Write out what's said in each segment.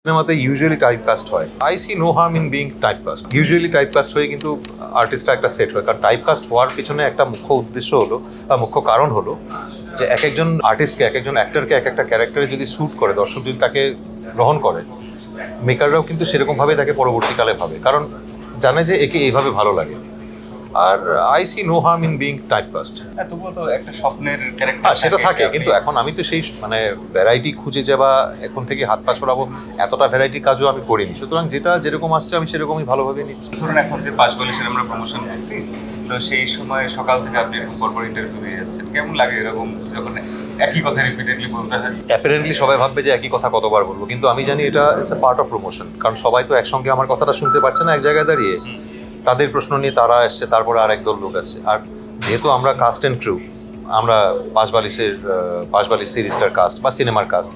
সিনেমাতে usually typecast হয়। I see no harm in being typecast. Usually typecast হয়ে কিন্তু আর্টিস্টরা একটা সেট হয়, কারণ টাইপকাস্ট হওয়ার পিছনে একটা মুখ্য উদ্দেশ্য হলো বা মুখ্য কারণ হলো যে এক একজন আর্টিস্টকে, এক একজন অ্যাক্টরকে এক একটা ক্যারেক্টারে যদি শ্যুট করে, দর্শক যদি তাকে গ্রহণ করে, মেকাররাও কিন্তু সেরকমভাবেই তাকে পরবর্তীকালে ভাবে, কারণ জানে যে একে এইভাবে ভালো লাগে। আর I see no harm in being typecast. তবুও তো একটা স্বপ্নের ক্যারেক্টার সেটা থাকে, কিন্তু এখন আমি তো সেই ভ্যারাইটি খুঁজে যাওয়া, এখন থেকে হাত পা ছড়াবো এতটা ভ্যারাইটির কাজও আমি করিনি, সুতরাং যেটা যেরকম আসছে আমি সেরকমই ভালোভাবে নিচ্ছি। ধরুন এখন যে 5 বলিশের আমরা প্রমোশন করছি, তো সেই সময় সকাল থেকে আপনি এরকম পরপর ইন্টারভিউ দিয়ে যাচ্ছেন, কেমন লাগে এরকম যখন একই কথা রিপিটেডলি বলতে হয়? অ্যাপারেন্টলি সবাই ভাববে যে একই কথা কতবার বলবো, কিন্তু আমি জানি এটা it's a part of promotion, কারণ সবাই তো একসঙ্গে আমার কথাটা শুনতে পারছে না এক জায়গায় দাঁড়িয়ে। তাদের প্রশ্ন নিয়ে তারা এসছে, তারপরে আরেক দল লোক আসছে। আর যেহেতু আমরা কাস্ট অ্যান্ড ক্রু, আমরা পাঁচ বালিশ সিরিজটার কাস্ট বা সিনেমার কাস্ট,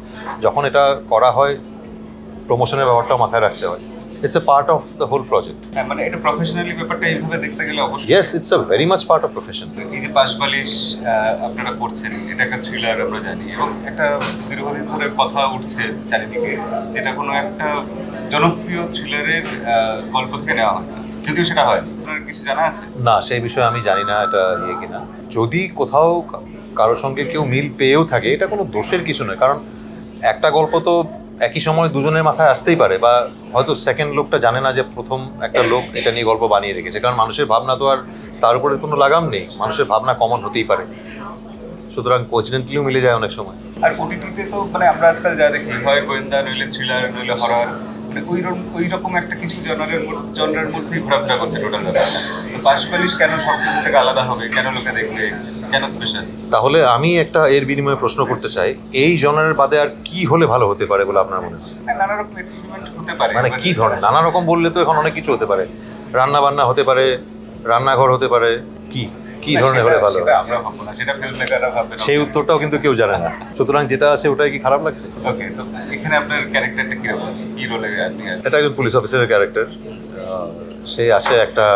যখন এটা করা হয় প্রমোশনের ব্যাপারটাও মাথায় রাখতে হয়। It's a part of the whole project. মানে এটা প্রফেশনালি ব্যাপারটা এইভাবে দেখতে গেলে অবশ্যই yes, it's a very much part of profession. এই যে 5 বালিশ আপনারা করছেন, এটা একটা থ্রিলার আমরা জানি, এবং একটা দীর্ঘদিন ধরে কথা উঠছে চারিদিকে যেটা কোনো একটা জনপ্রিয় থ্রিলারের গল্প থেকে নেওয়া হচ্ছে, যদিও সেটা হয়। আপনার কিছু জানা আছে? না, সেই বিষয়ে আমি জানি না এটা কিনা। যদি কোথাও কারোর সঙ্গে কেউ মিল পেয়েও থাকে, এটা কোনো দোষের কিছু নয়, কারণ একটা গল্প তো একই সময় দুজনের মাথায় আসতেই পারে, বা হয়তো সেকেন্ড লোকটা জানে না যে প্রথম একটা লোক এটা নিয়ে গল্প বানিয়ে রেখেছে, কারণ মানুষের ভাবনা তো আর তার উপরে কোনো লাগাম নেই, মানুষের ভাবনা কমন হতেই পারে, সুতরাং কোইন্সিডেন্টালিও মিলে যায় অনেক সময়। আর ওটিটিতে তো আমরা আজকাল যা দেখি, হয় গোয়েন্দা, নইলে থ্রিলার, নইলে হরর, ওই রকম একটা কিছু জনরের মধ্যেই ঘোরাফেরা করছে টোটাল ব্যাপারটা। তো 5 বালিশ কেন সব থেকে আলাদা হবে, কেন লোকে দেখবে, কেন স্পেশাল? তাহলে আমি একটা এর বিনিময়ে প্রশ্ন করতে চাই, এই জনারের বাদে আর কি হলে ভালো হতে পারে বলে আপনার মনে হয়? নানা রকম এক্সপেরিমেন্ট হতে পারে। মানে কি ধরনের নানা রকম? বললে তো এখন অনেক কিছু হতে পারে, রান্না বান্না হতে পারে, রান্নাঘর হতে পারে, কি ধরনের হলে ভালো? সেটা আমরা ভাববো না, সেটা ফিল্ম মেকাররা ভাববে। সেই উত্তরটাও কিন্তু কেউ জানে না, সুতরাং যেটা আছে ওটাই কি খারাপ লাগছে? ওকে, তো এখানে আপনার ক্যারেক্টারটা কিরকম, কি রোলে আপনি? এটা একজন পুলিশ অফিসারের ক্যারেক্টার। সে আসে একটা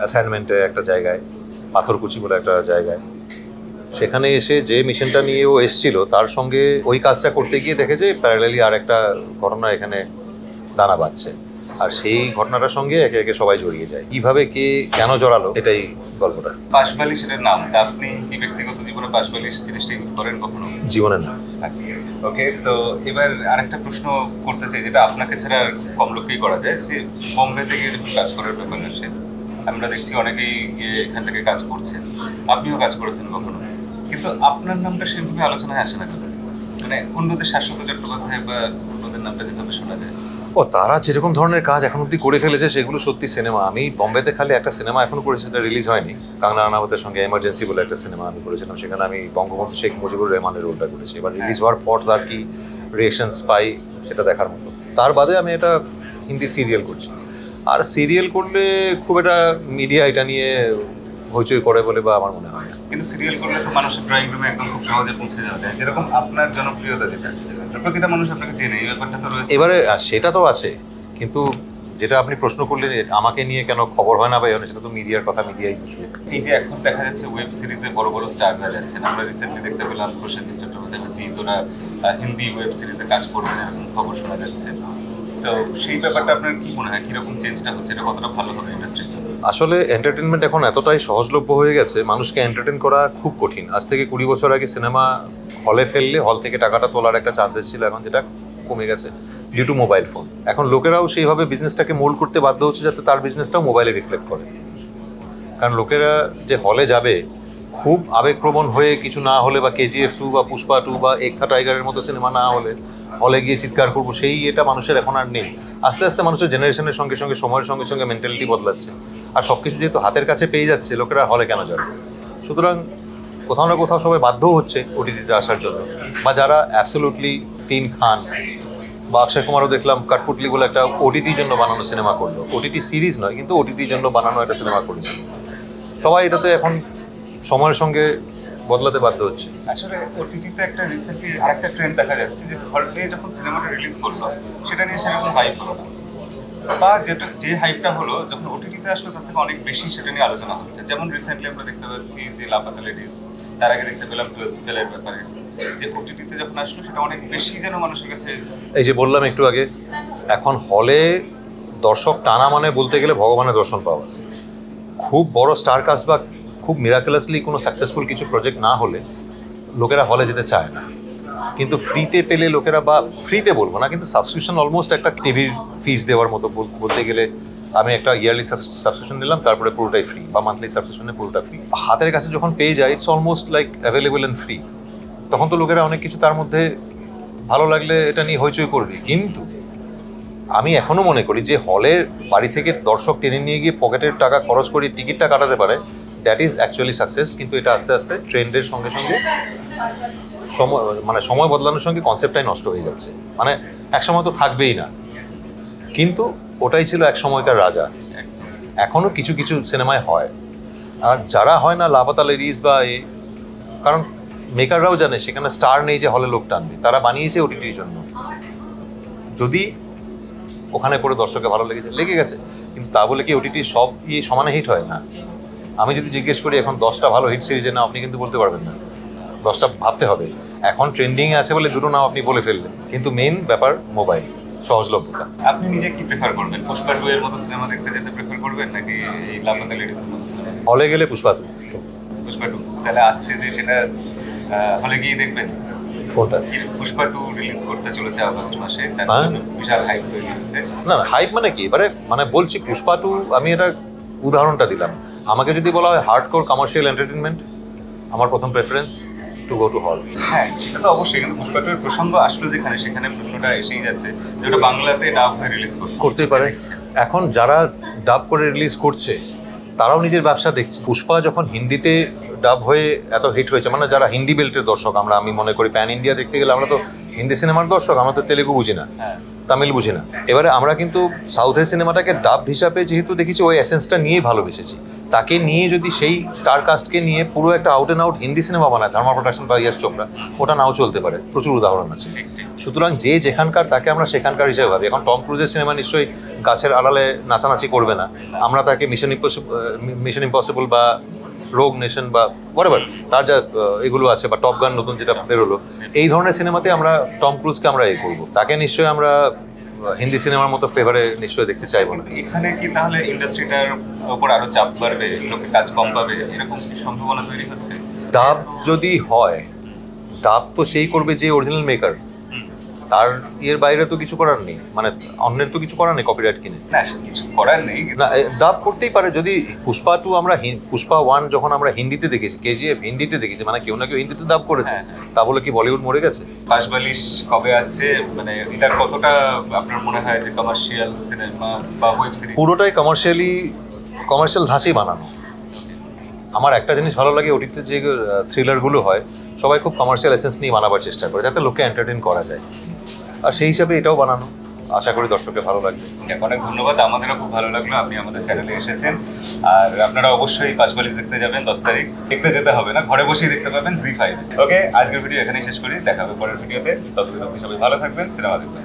অ্যাসাইনমেন্টে একটা জায়গায়, পাথরকুচি বলে একটা জায়গায়। সেখানে এসে যে মিশনটা নিয়ে ও এসেছিল তার সঙ্গে ওই কাজটা করতে গিয়ে দেখে যে প্যারালালি আর একটা ঘটনা এখানে দানা বাঁধছে, আর সেই ঘটনাটার সঙ্গে একে একে সবাই জড়িয়ে যায়। কিভাবে কে কেন জড়ালো, এটাই গল্পটা। 5 বালিশের নাম, আপনি কি ব্যক্তিগত জীবনে 5 বালিশ জিনিসটা ইউজ করেন কখনো? জীবনে না। আচ্ছা, ওকে। তো এবার আরেকটা প্রশ্ন করতে চাই, যেটা আপনাকে ছাড়া কম লোককেই করা যায়, যে বোম্বে থেকে যখন কাজ করার ব্যাপার আসে, আমরা দেখছি অনেকেই গিয়ে এখান থেকে কাজ করছেন, আপনিও কাজ করেছেন কখনো, কিন্তু আপনার নামটা সেভাবে আলোচনায় আসে না কেন? মানে অন্যদের শাশ্বত চট্টোপাধ্যায় বা অন্যদের নামটা যেভাবে শোনা যায়। ও, তারা যেরকম ধরনের কাজ এখন অব্দি করে ফেলেছে সেগুলো সত্যি সিনেমা। আমি বোম্বেতে খালি একটা সিনেমা এখনো করেছি, সেটা রিলিজ হয়নি। কাংনা রানাওয়াতের সঙ্গে এমার্জেন্সি বলে একটা সিনেমা আমি করেছিলাম, সেখানে আমি বঙ্গবন্ধু শেখ মুজিবুর রহমানের রোলটা করেছি। এবার রিলিজ হওয়ার পর তার কি রিয়েকশনস পাই সেটা দেখার মতো। তার বাদে আমি এটা হিন্দি সিরিয়াল করছি, আর সিরিয়াল করলে খুব একটা মিডিয়া এটা নিয়ে হইচই করে বলে বা আমার মনে হয় না। কিন্তু সিরিয়াল করলে তো মানুষের ড্রয়িং রুমে একদম খুব সহজে পৌঁছে যাওয়া যায়, যেরকম আপনার জনপ্রিয়তা, যেটা প্রতিটা মানুষ আপনাকে চেনে, এই ব্যাপারটা তো রয়েছে। এবারে সেটা তো আছে, কিন্তু যেটা আপনি প্রশ্ন করলেন আমাকে নিয়ে কেন খবর হয় না বা সেটা তো মিডিয়ার কথা, মিডিয়াই বুঝবে। এই যে এখন দেখা যাচ্ছে ওয়েব সিরিজে বড় বড় স্টাররা যাচ্ছেন, আমরা রিসেন্টলি দেখতে পেলাম প্রসেনজিৎ চট্টোপাধ্যায় ওরা হিন্দি ওয়েব সিরিজে কাজ করবেন এরকম খবর শোনা যাচ্ছে। তো সেই ব্যাপারটা আপনার কি মনে হয়, কিরকম চেঞ্জটা হচ্ছে, এটা কতটা ভালো হবে ইন্ডাস্ট্রির জন্য? আসলে এন্টারটেনমেন্ট এখন এতটাই সহজলভ্য হয়ে গেছে, মানুষকে এন্টারটেন করা খুব কঠিন। আজ থেকে 20 বছর আগে সিনেমা হলে ফেললে হল থেকে টাকাটা তোলার একটা চান্সেস ছিল, এখন যেটা কমে গেছে ডিউ টু মোবাইল ফোন। এখন লোকেরাও সেইভাবে বিজনেসটাকে মোল্ড করতে বাধ্য হচ্ছে যাতে তার বিজনেসটাও মোবাইলে রিফ্লেক্ট করে, কারণ লোকেরা যে হলে যাবে খুব আবেগপ্রবণ হয়ে কিছু না হলে, বা KGF 2 বা পুষ্পা 2 বা একথা টাইগারের মতো সিনেমা না হলে হলে গিয়ে চিৎকার করবো, সেই এটা মানুষের এখন আর নেই। আস্তে আস্তে মানুষের জেনারেশনের সঙ্গে সঙ্গে, সময়ের সঙ্গে সঙ্গে মেন্টালিটি বদলাচ্ছে, আর সব কিছু যেহেতু হাতের কাছে পেয়ে যাচ্ছে, লোকেরা হলে কেন যাবে? সুতরাং কোথাও না কোথাও সবাই বাধ্য হচ্ছে ওটিটিতে আসার জন্য। বা যারা অ্যাবসলিউটলি তিন খান বা অক্ষয় কুমারও দেখলাম কাঠপুতলি বলে একটা ওটিটির জন্য বানানো সিনেমা করলো, ওটিটি সিরিজ নয় কিন্তু ওটিটির জন্য বানানো একটা সিনেমা করেছে। সবাই এটাতে এখন সময়ের সঙ্গে বদলাতে বাধ্য হচ্ছে। আসলে ওটিটিতে একটা রিসেন্টলি আরেকটা ট্রেন্ড দেখা যাচ্ছে, যে হলে যখন সিনেমাটা রিলিজ করলো সেটা নিয়ে সেরকম হাইপ হলো না, বা যে হাইপটা হলো যখন ওটিটিতে আসলো তার থেকে অনেক বেশি সেটা নিয়ে আলোচনা হচ্ছে। যেমন রিসেন্টলি আমরা দেখতে পাচ্ছি যে লাপাতা লেডিস, তার আগে দেখতে পেলাম 12th ফেলের ব্যাপারে, যে ওটিটিতে যখন আসলো সেটা অনেক বেশি যেন মানুষের কাছে। এই যে বললাম একটু আগে, এখন হলে দর্শক টানা মানে বলতে গেলে ভগবানের দর্শন পাওয়া। খুব বড় স্টার কাস্ট বা খুব মিরাকুলাসলি কোনো সাকসেসফুল কিছু প্রজেক্ট না হলে লোকেরা হলে যেতে চায় না। কিন্তু ফ্রিতে পেলে লোকেরা, বা ফ্রিতে বলবো না, কিন্তু সাবস্ক্রিপশন অলমোস্ট একটা টিভির ফিস দেওয়ার মতো বলতে গেলে। আমি একটা ইয়ারলি সাবস্ক্রিপশন নিলাম, তারপরে পুরোটাই ফ্রি, বা মান্থলি সাবস্ক্রিপশনে পুরোটা ফ্রি। হাতের কাছে যখন পেয়ে যায়, it's almost like available and free. তখন তো লোকেরা অনেক কিছু তার মধ্যে ভালো লাগলে এটা নিয়ে হইচই করবে। কিন্তু আমি এখনো মনে করি যে হলের বাড়ি থেকে দর্শক টেনে নিয়ে গিয়ে পকেটের টাকা খরচ করে টিকিটটা কাটাতে পারে, দ্যাট ইজ অ্যাকচুয়ালি সাকসেস। কিন্তু এটা আস্তে আস্তে ট্রেন্ডের সঙ্গে সঙ্গে সময় বদলানোর সঙ্গে কনসেপ্টটাই নষ্ট হয়ে যাচ্ছে। মানে একসময় তো থাকবেই না, কিন্তু ওটাই ছিল এক সময়কার রাজা। এখনো কিছু কিছু সিনেমায় হয়, আর যারা হয় না লাপাতা লেডিস বা কারণ মেকাররাও জানে সেখানে স্টার নেই যে হলে লোক টানবে, তারা বানিয়েছে ওটিটির জন্য। যদি ওখানে করে দর্শকে ভালো লেগে গেছে, কিন্তু তা বলে কি ওটিটি সব সমানে হিট হয় না। আমি যদি জিজ্ঞেস করি এখন 10টা ভালো হিট সিরিজের নাম, আপনি কিন্তু বলতে পারবেন না। 10টা ভাবতে হবে। এখন ট্রেন্ডিংয়ে আছে বলে দুটো নাম আপনি বলে ফেললেন, কিন্তু মেইন ব্যাপার মোবাইল, সহজলভ্যতা। আপনি নিজে কি প্রেফার করবেন? পুষ্পা 2 এর মতো সিনেমা দেখতে যেতে প্রেফার করবেন, নাকি এই লাপাতা লেডিসের মতো সিনেমা? হলে গেলে পুষ্পা 2। পুষ্পা 2 তাহলে আসছে যে সেটা হলে গিয়ে দেখবেন? কোনটা? পুষ্পা 2 রিলিজ করতে চলেছে আগস্ট মাসে, তার জন্য বিশাল হাইপ তৈরি হচ্ছে। না হাইপ মানে কি, এবারে বলছি পুষ্পা 2, আমি এটা উদাহরণটা দিলাম। আমাকে যদি বলা হয় হার্ডকোর কমার্শিয়াল এন্টারটেনমেন্ট, আমার প্রথম প্রেফারেন্স টু গো টু হল। হ্যাঁ, সেটা তো অবশ্যই, কিন্তু পুষ্পা 2 এর প্রসঙ্গ আসলো যেখানে, সেখানে প্রশ্নটা এসেই যাচ্ছে যেটা বাংলাতে ডাব হয়ে রিলিজ করতেই পারে। এখন যারা ডাব করে রিলিজ করছে তারাও নিজের ব্যবসা দেখছে। পুষ্পা যখন হিন্দিতে ডাব হয়ে এত হিট হয়েছে, মানে যারা হিন্দি বেল্টের দর্শক, আমি মনে করি প্যান ইন্ডিয়া দেখতে গেলে আমরা তো হিন্দি সিনেমার দর্শক, আমরা তো তেলেগু বুঝি না, তামিল বুঝি না। এবারে আমরা কিন্তু সাউথের সিনেমাটাকে ডাব হিসাবে যেহেতু দেখেছি, ওই এসেন্সটা নিয়েই ভালোবেসেছি। তাকে নিয়ে যদি সেই স্টার কাস্টকে নিয়ে পুরো একটা out and out Hindi cinema বানায়, ধর্মা প্রোডাকশন বা ইয়াশ চোপড়া, ওটা নাও চলতে পারে। প্রচুর উদাহরণ আছে। সুতরাং যে যেখানকার তাকে আমরা সেখানকার হিসেবে ভাবি। এখন টম ক্রুজের সিনেমা নিশ্চয়ই গাছের আড়ালে নাচানাচি করবে না, আমরা তাকে মিশন ইম্পসিবল বা রোগ নেশন বা হোয়াটএভার তার যা এগুলো আছে, বা টপ গান নতুন যেটা বেরোলো, এই ধরনের সিনেমাতে আমরা টম ক্রুজকে আমরা করবো। তাকে নিশ্চয়ই আমরা হিন্দি সিনেমার মতো ফেভারে নিশ্চয়ই দেখতে চাইবো না। এখানে কি তাহলে ইন্ডাস্ট্রিটার উপর আরো চাপ বাড়বে, লোকে কাজ কম পাবে, এরকম কি সম্ভাবনা তৈরি হচ্ছে? ডাব যদি হয়, ডাব তো সেই করবে যে অরিজিনাল মেকার, তার এর বাইরে তো কিছু করার নেই। অন্যের তো কিছু করার নেই কপিরাইট কিনে। না, কিছু করার নেই, না ডাব করতেই পারে। যদি পুষ্পা 2 আমরা পুষ্পা 1 যখন আমরা হিন্দিতে দেখেছি, কেজিএফ হিন্দিতে দেখেছি, কেউ না কেউ হিন্দিতে ডাব করেছে। তা বলে কি বলিউড মরে গেছে? বাঁশবালিশ কবে আসছে? এটা কতটা আপনার মনে হয় যে কমার্শিয়াল সিনেমা বা ওয়েব সিরিজ? পুরোটাই কমার্শিয়াল ধাঁচেই বানানো। আমার একটা জিনিস ভালো লাগে, ওটিতে যে থ্রিলারগুলো হয় সবাই খুব কমার্শিয়াল এসেন্স নিয়ে বানাবার চেষ্টা করে, যাতে লোককে এন্টারটেইন করা যায়। আর সেই হিসাবে এটাও বানানো, আশা করি দর্শকের ভালো লাগবে। অনেক ধন্যবাদ, আমাদেরও খুব ভালো লাগলো আপনি আমাদের চ্যানেলে এসেছেন। আর আপনারা অবশ্যই বাঁশবালিশ দেখতে যাবেন 10 তারিখ। দেখতে যেতে হবে না, ঘরে বসেই দেখতে পাবেন জি5। ওকে, আজকের ভিডিও এখানেই শেষ করি, দেখা হবে পরের ভিডিওতে। ততদিন আপনি সবাই ভালো থাকবেন, সিনেমা দেখবেন।